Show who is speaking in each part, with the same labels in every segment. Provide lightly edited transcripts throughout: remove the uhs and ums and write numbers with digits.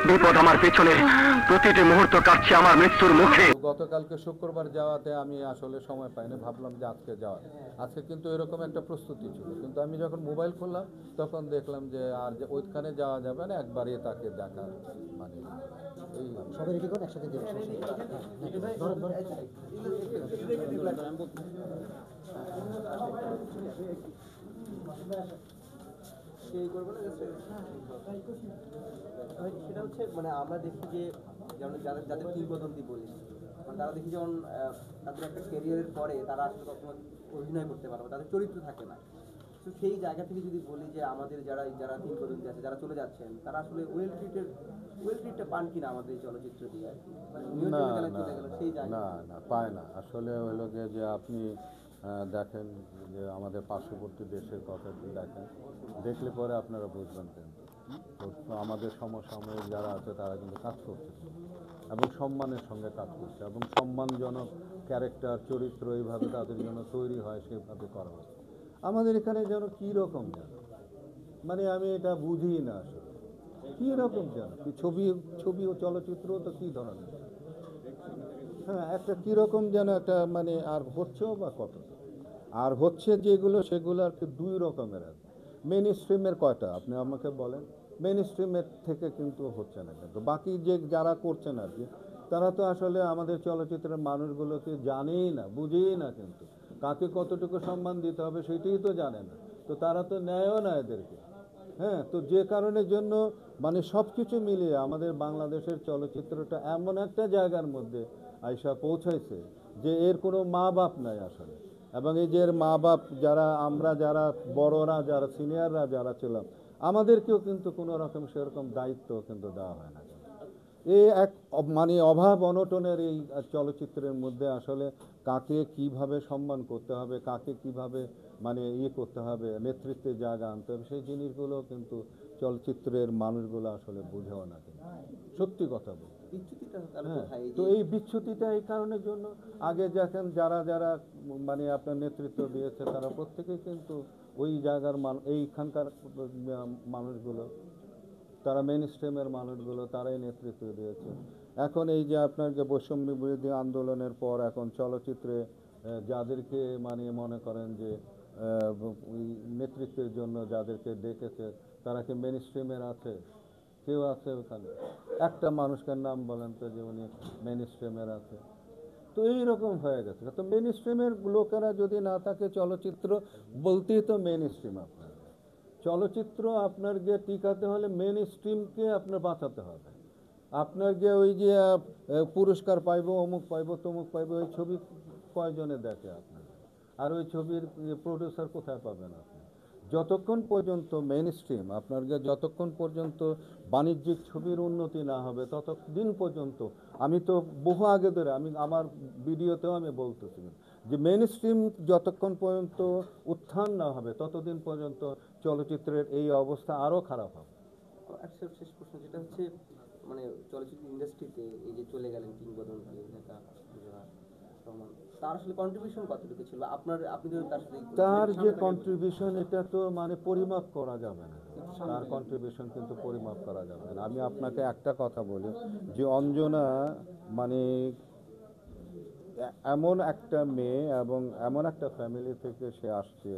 Speaker 1: বিপদ আমার পেছনে, প্রতিটি মুহূর্ত কাটছে আমার মৃত্যুর মুখে।
Speaker 2: গতকালকে শুক্রবার যাওয়াতে আমি আসলে সময় পাইনি, ভাবলাম যে আজকে যাওয়া। আজকে কিন্তু এরকম একটা প্রস্তুতি ছিল, কিন্তু আমি যখন মোবাইল খুললাম তখন দেখলাম যে আর যে ওইখানে যাওয়া যাবে না, একবারে তাকে দেখা মানে এই
Speaker 3: সবাই রেডি করে একসাথে দেবে।
Speaker 4: সেটা হচ্ছে মানে আমরা দেখি যে যেমন যাদের কিংবদন্তি বলি, মানে তারা দেখি যেমন তাদের একটা ক্যারিয়ারের পরে তারা আসলে কখনো অভিনয় করতে পারে না, তাদের চরিত্র থাকে না। তো সেই জায়গা থেকে যদি বলি যে আমাদের যারা কিংবদন্তি আছে, যারা চলে যাচ্ছেন, তারা আসলে ওয়েল ট্রিটটা পান কিনা আমাদের এই চলচ্চিত্র দিয়ে আর কি,
Speaker 2: না না পায় না। আসলে হলো যে আপনি দেখেন যে আমাদের পার্শ্ববর্তী দেশের কথা দেখেন, দেখলে পরে আপনারা বুঝবেন কিন্তু তো আমাদের সমসাময়িক যারা আছে তারা কিন্তু কাজ করছে এবং সম্মানের সঙ্গে কাজ করছে, এবং সম্মানজনক ক্যারেক্টার চরিত্র এইভাবে তাদের জন্য তৈরি হয়, সেভাবে করা হচ্ছে। আমাদের এখানে যেন কীরকম যেন মানে আমি এটা বুঝি না আসলে কীরকম যেন ছবি ও চলচ্চিত্র তো কী ধরনের, হ্যাঁ একটা কীরকম যেন একটা মানে আর হচ্ছেও বা কত আর হচ্ছে যেগুলো সেগুলো আর কি দুই রকমের আছে। মেন স্ট্রিমের কয়টা আপনি আমাকে বলেন, মেন স্ট্রিমের থেকে কিন্তু হচ্ছে না, কিন্তু বাকি যে যারা করছেন আর কি তারা তো আসলে আমাদের চলচ্চিত্রের মানুষগুলোকে জানেই না, বুঝেই না, কিন্তু কাকে কতটুকু সম্মান দিতে হবে সেটাই তো জানে না, তো তারা তো নেয়ও না এদেরকে। হ্যাঁ, তো যে কারণের জন্য মানে সব কিছু মিলিয়ে আমাদের বাংলাদেশের চলচ্চিত্রটা এমন একটা জায়গার মধ্যে আইসা পৌঁছাইছে যে এর কোনো মা বাপ নাই আসলে, এবং এই যে এর মা বাপ যারা আমরা যারা বড়রা যারা সিনিয়ররা যারা ছিলাম আমাদেরকেও কিন্তু কোনো রকম সেরকম দায়িত্ব কিন্তু দেওয়া হয় না। এই এক মানে অভাব অনটনের এই চলচ্চিত্রের মধ্যে আসলে কাকে কিভাবে সম্মান করতে হবে, কাকে কিভাবে মানে করতে হবে, নেতৃত্বের জায়গা আনতে হবে, সেই জিনিসগুলো কিন্তু চলচ্চিত্রের মানুষগুলো আসলে বুঝেও না, কিন্তু সত্যি কথা বলতে। হ্যাঁ, তো এই বিচ্যুতিটা এই কারণের জন্য আগে দেখেন যারা মানে আপনার নেতৃত্ব দিয়েছে তারা প্রত্যেকেই কিন্তু ওই জায়গার এইখানকার মানুষগুলো, তারা মেইন স্ট্রিমের মানুষগুলো তারাই নেতৃত্ব দিয়েছে। এখন এই যে আপনার যে বৈষম্য বিরোধী আন্দোলনের পর এখন চলচ্চিত্রে যাদেরকে মানে মনে করেন যে ওই নেতৃত্বের জন্য যাদেরকে ডেকেছে তারা কি মেইন স্ট্রিমের আছে? কেউ আছে ওখানে? একটা মানুষের নাম বলেন তো যে উনি মেইন স্ট্রিমের আছে? তো এইরকম হয়ে গেছে। তো মেইন স্ট্রিমের লোকেরা যদি না থাকে, চলচ্চিত্র বলতেই তো মেইন স্ট্রিম আপনার চলচ্চিত্র আপনার গিয়ে টিকাতে হলে মেইন স্ট্রিমকে আপনার বাঁচাতে হবে। আপনার গিয়ে ওই যে পুরস্কার পাইব, অমুক পাইব, তমুক পাইব, ওই ছবি কয়জনে দেখে আপনার, আর ওই ছবির প্রডিউসার কোথায় পাবেন আপনি? যতক্ষণ পর্যন্ত মেইন স্ট্রিম আপনার গিয়ে যতক্ষণ পর্যন্ত বাণিজ্যিক ছবির উন্নতি না হবে ততদিন পর্যন্ত, আমি তো বহু আগে ধরে আমি আমার ভিডিওতেও আমি বলতেছি যে মেইন স্ট্রিম যতক্ষণ পর্যন্ত উত্থান না হবে ততদিন পর্যন্ত চলচ্চিত্রের এই অবস্থা আরও খারাপ হবে।
Speaker 4: একটা শেষ প্রশ্ন যেটা হচ্ছে মানে চলচ্চিত্র ইন্ডাস্ট্রিতে এই যে চলে গেলেন কিংবদন্তি নেতা তার আসলে কন্ট্রিবিউশন কতটুকু ছিল আপনি
Speaker 2: তার যে কন্ট্রিবিউশন এটা তো মানে পরিমাপ করা যাবে না, তার কন্ট্রিবিউশন কিন্তু পরিমাপ করা যাবে না। আমি আপনাকে একটা কথা বলি যে অঞ্জনা মানে এমন একটা মেয়ে এবং এমন একটা ফ্যামিলি থেকে সে আসছে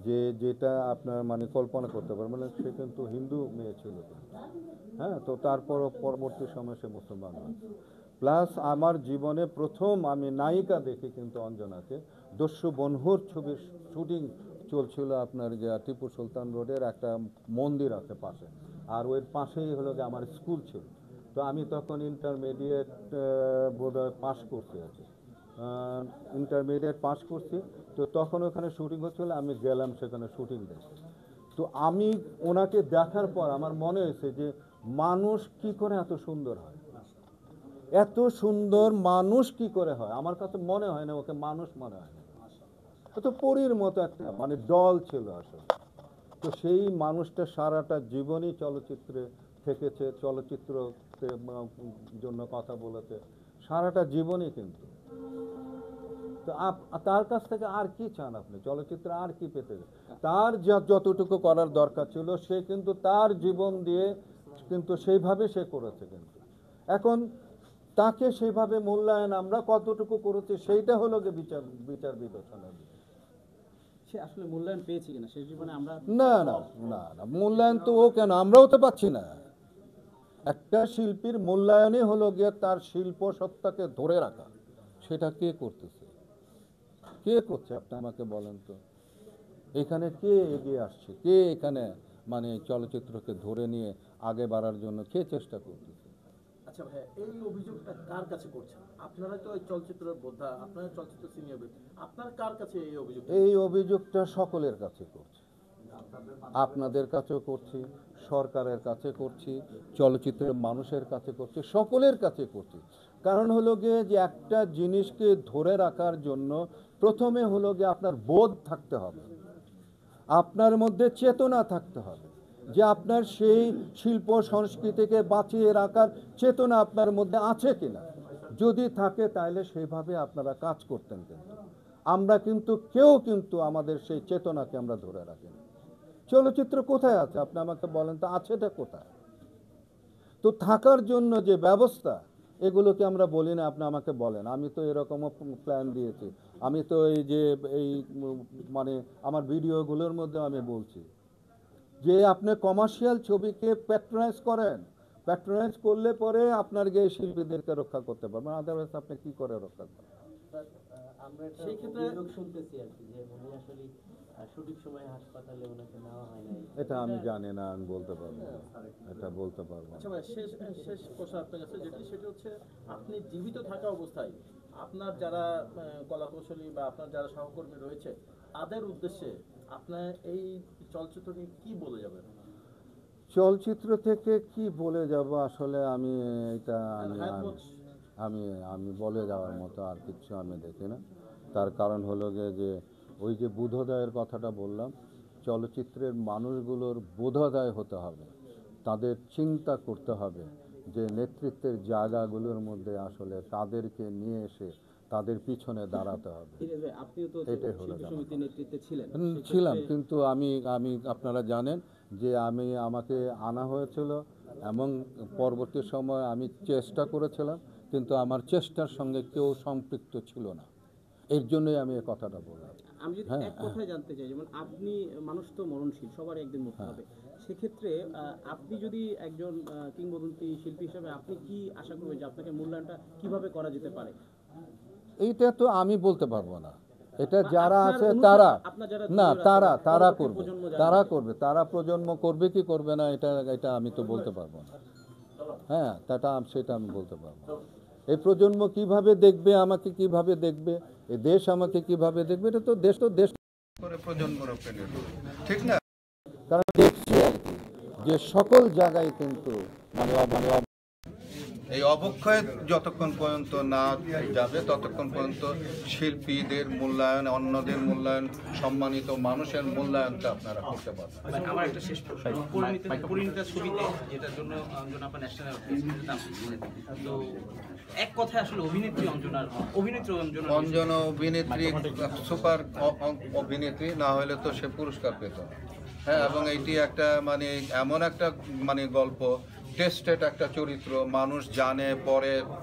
Speaker 2: যে যেটা আপনার মানে কল্পনা করতে পারে, মানে সে কিন্তু হিন্দু মেয়ে ছিল, হ্যাঁ, তো তারপরও পরবর্তী সময় সে মুসলমান হয়। প্লাস আমার জীবনে প্রথম আমি নায়িকা দেখি কিন্তু অঞ্জনাকে, দস্যু বনহুর ছবির শুটিং চলছিল আপনার যে টিপু সুলতান রোডের একটা মন্দির আছে পাশে, আর ওই পাশেই হলো যে আমার স্কুল ছিল। তো আমি তখন ইন্টারমিডিয়েট বোধহয় পাস করতে আছি, ইন্টারমিডিয়েট পাস করছি, তো তখন ওখানে শুটিং হচ্ছিল, আমি গেলাম সেখানে শুটিং দেখতে। তো আমি ওনাকে দেখার পর আমার মনে হয়েছে যে মানুষ কি করে এত সুন্দর হয়, এত সুন্দর মানুষ কি করে হয়, আমার কাছে মনে হয় না ওকে মানুষ মনে হয় না, তো পরীর মতো একটা মানে দল ছিল আসলে। তো সেই মানুষটা সারাটা জীবনই চলচ্চিত্রে থেকেছে, চলচ্চিত্রতে জন্য কথা বলেছে সারাটা জীবনই, কিন্তু তো তার কাছ থেকে আর কি চান আপনি? চলচ্চিত্রে আর কি পেতে? তার যতটুকু করার দরকার ছিল সে কিন্তু তার জীবন দিয়ে কিন্তু সেইভাবে সে করেছে। কিন্তু এখন তাকে সেইভাবে মূল্যায়ন আমরা কতটুকু করেছি সেইটা হলো যে বিচার বিবেচনার বিষয়।
Speaker 3: সে আসলে মূল্যায়ন পেয়েছে কিনা শেষ জীবনে আমরা
Speaker 2: না না না না, মূল্যায়ন তো ও কেন, আমরাও তো পাচ্ছি না। একটা শিল্পীর মূল্যায়নই হলো গিয়ে তার শিল্প সত্তাকে ধরে রাখা। সেটা কে করতেছে, কে করছে আপনি আমাকে বলেন তো। এখানে কে এগিয়ে আসছে, কে এখানে মানে চলচ্চিত্রকে ধরে নিয়ে আগে বাড়ার জন্য কে চেষ্টা করতেছে?
Speaker 5: আচ্ছা ভাইয়া, এই অভিযোগটা কার কাছে করছেন? আপনারা তো এই চলচ্চিত্রের বোদ্ধা, আপনারা চলচ্চিত্র সিনিয়র, আপনার কার কাছে এই অভিযোগ?
Speaker 2: এই অভিযোগটা সকলের কাছে করছি, আপনাদের কাছেও করছি, সরকারের কাছে করছি, চলচ্চিত্রের মানুষের কাছে করছি, সকলের কাছে করছি। কারণ হলো গিয়ে যে একটা জিনিসকে ধরে রাখার জন্য প্রথমে হলো গিয়ে আপনার বোধ থাকতে হবে, আপনার মধ্যে চেতনা থাকতে হবে যে আপনার সেই শিল্প সংস্কৃতিকে বাঁচিয়ে রাখার চেতনা আপনার মধ্যে আছে কিনা। যদি থাকে তাহলে সেইভাবে আপনারা কাজ করতেন। কিন্তু আমরা কিন্তু কেউ কিন্তু আমাদের সেই চেতনাকে আমরা ধরে রাখি না। চলচ্চিত্র কোথায় আছে আপনি আমাকে বলেন তো, আছেটা কোথায়? তো থাকার জন্য যে ব্যবস্থা এগুলোকে আমরা বলি না, আপনি আমাকে বলেন। আমি তো এরকমও প্ল্যান দিয়েছি, আমি তো এই মানে আমার ভিডিওগুলোর মধ্যে আমি বলছি যে আপনি কমার্শিয়াল ছবিকে প্যাট্রোনাইজ করেন, প্যাট্রোনাইজ করলে পরে আপনার গিয়ে শিল্পীদেরকে রক্ষা করতে পারবেন, আদারওয়াইজ আপনি কি করে রক্ষা করবেন?
Speaker 3: আমরা সেই ক্ষেত্রে লোক শুনতেছি আর কি যে উনি আসলে সঠিক সময়ে হাসপাতালে ওনাকে নেওয়া হয় নাই।
Speaker 2: এটা আমি জানি না, আমি বলতে পারবো না, এটা বলতে পারবো না।
Speaker 5: আচ্ছা ভাই, শেষ প্রশ্ন আপনার কাছে, সেটা হচ্ছে আপনি জীবিত থাকা অবস্থায় আপনার যারা কলাকুশলী বা আপনার যারা সহকর্মী রয়েছে তাদের উদ্দেশ্যে আপনার এই চলচ্চিত্র নিয়ে কি বলে যাবেন?
Speaker 2: চলচ্চিত্র থেকে কি বলে যাব আসলে আমি এটা আমি বলে যাওয়ার মতো আর কিছু আমি দেখি না। তার কারণ হলো যে ওই যে বোধোদয়ের কথাটা বললাম, চলচ্চিত্রের মানুষগুলোর বোধোদয় হতে হবে, তাদের চিন্তা করতে হবে যে নেতৃত্বের জায়গাগুলোর মধ্যে আসলে তাদেরকে নিয়ে এসে তাদের পিছনে দাঁড়াতে হবে। এটাই হলো ছিলাম, কিন্তু আমি আপনারা জানেন যে আমাকে আনা হয়েছিল এবং পরবর্তী সময় আমি চেষ্টা করেছিলাম, কিন্তু আমার চেষ্টার সঙ্গে কেউ সম্পৃক্ত ছিল না, এর জন্যই আমি এই কথাটা বললাম।
Speaker 3: আমি যদি এক কথায় জানতে চাই, যেমন আপনি, মানুষ তো মরণশীল, সবার একদিন মরতে হবে, সেক্ষেত্রে আপনি যদি একজন কিংবদন্তি শিল্পী হিসেবে আপনি কি আশা করবেন যে আপনাকে মূল্যায়নটা কিভাবে করা যেতে পারে?
Speaker 2: এইটা তো আমি বলতে পারবো না, এটা যারা আছে তারা না, তারা করবে, তারা প্রজন্ম করবে কি করবে না এটা আমি তো বলতে পারবো না। হ্যাঁ, সেটা আমি বলতে পারবো। এই প্রজন্ম কিভাবে দেখবে আমাকে, কিভাবে দেখবে এই দেশ আমাকে কিভাবে দেখবে, এটা তো দেশ করে প্রজন্মের উপরে নির্ভর, ঠিক না? কারণ দেখছি যে সকল জায়গায় কিন্তু এই অবক্ষয় যতক্ষণ পর্যন্ত না যাবে ততক্ষণ পর্যন্ত শিল্পীদের মূল্যায়ন, অন্যদের মূল্যায়ন, সম্মানিত মানুষের মূল্যায়নটা আপনারা করতে পারবেন।
Speaker 3: আমার একটা শেষ প্রশ্ন, পরিণীতা ছবিতে যেটার জন্য অঞ্জনা আপা ন্যাশনাল তো এক কথায় আসলে অভিনেত্রী অঞ্জনা অভিনেত্রী
Speaker 2: সুপার অভিনেত্রী না হলে তো সে পুরস্কার পেত। হ্যাঁ, এবং এইটি একটা মানে এমন একটা মানে গল্প, টেস্টেড একটা চরিত্র, মানুষ জানে,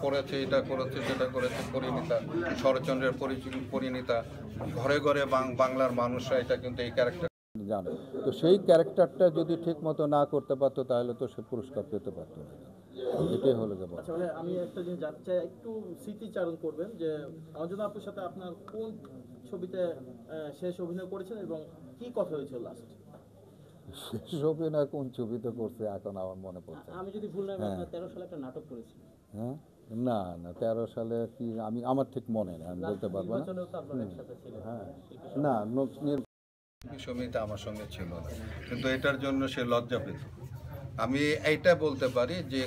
Speaker 2: পড়েছে, এটা করেছে, সেটা করেছে। পরিণীতা, শরৎচন্দ্রের পরিণীতা, ঘরে ঘরে বাংলার মানুষরা এটা কিন্তু এই ক্যারেক্টার জানে। তো সেই ক্যারেক্টারটা যদি ঠিক মতো না করতে পারতো তাহলে তো সে পুরস্কার পেতে পারতো না। এটাই হলো যে
Speaker 5: আচ্ছা ভাই, আমি একটা জিনিস জানতে চাই, একটু স্মৃতিচারণ করবেন যে অঞ্জনা আপুর সাথে আপনার কোন ছবিতে শেষ অভিনয় করেছেন এবং কি কথা হয়েছিল লাস্ট?
Speaker 2: শেষ অভিনয় কোন ছবিতে করছে এখন আমার মনে পড়ছে।
Speaker 3: আমি যদি ভুল না করি 13 সালে একটা নাটক করেছি।
Speaker 2: হ্যাঁ, না 13 সালে কি আমার ঠিক মনে নেই, আমি বলতে পারবো না। হ্যাঁ, না সমিতি আমার সঙ্গে ছিল না, কিন্তু এটার জন্য সে লজ্জা পেত। আমি এইটা বলতে পারি যে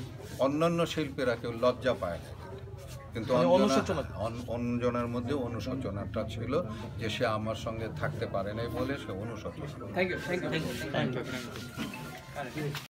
Speaker 2: অন্যান্য শিল্পীরা কেউ লজ্জা পায় না, কিন্তু অঞ্জনার মধ্যে অনুশোচনাটা ছিল যে সে আমার সঙ্গে থাকতে পারে নাই বলে সে অনুশোচনা।
Speaker 3: Thank you.